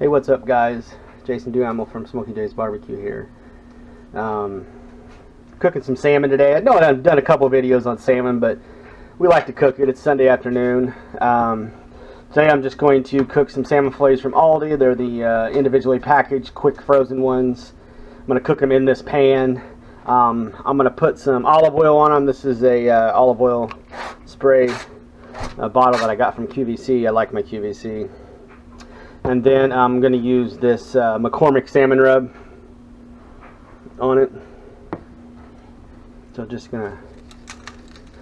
Hey, what's up, guys? Jason Duhamel from Smoky J's Barbecue here. Cooking some salmon today. I know I've done a couple videos on salmon, but we like to cook it. It's Sunday afternoon. Today I'm just going to cook some salmon fillets from Aldi. They're the individually packaged, quick frozen ones. I'm going to cook them in this pan. I'm going to put some olive oil on them. This is a olive oil spray bottle that I got from QVC. I like my QVC. And then I'm going to use this McCormick salmon rub on it. So just gonna,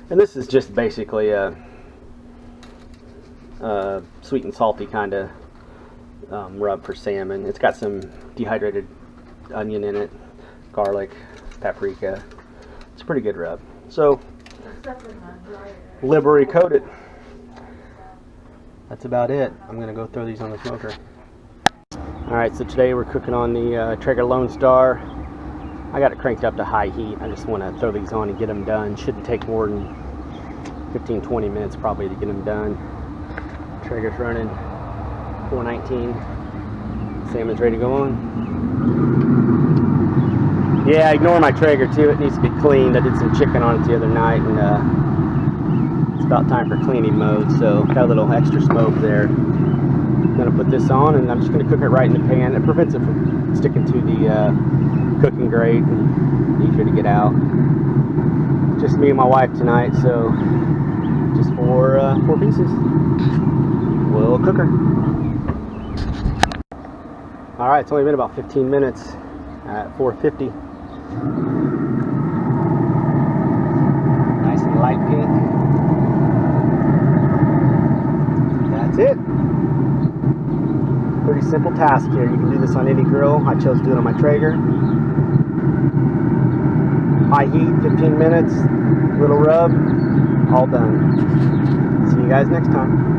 and this is just basically a sweet and salty kind of rub for salmon. It's got some dehydrated onion in it, garlic, paprika. It's a pretty good rub. So liberally coat it. That's about it. I'm going to go throw these on the smoker. Alright, so today we're cooking on the Traeger Lone Star. I got it cranked up to high heat. I just want to throw these on and get them done. Shouldn't take more than 15-20 minutes probably to get them done. Traeger's running 419. Salmon's ready to go on. Yeah, ignore my Traeger too. It needs to be cleaned. I did some chicken on it the other night, and it's about time for cleaning mode, so got a little extra smoke there. I'm going to put this on, and I'm just going to cook it right in the pan. It prevents it from sticking to the cooking grate, and easier to get out. Just me and my wife tonight, so just four pieces. We'll cook her. Alright, it's only been about 15 minutes at 450. Nice and light pink. That's it. Pretty simple task here. You can do this on any grill. I chose to do it on my Traeger. High heat, 15 minutes, little rub, all done. See you guys next time.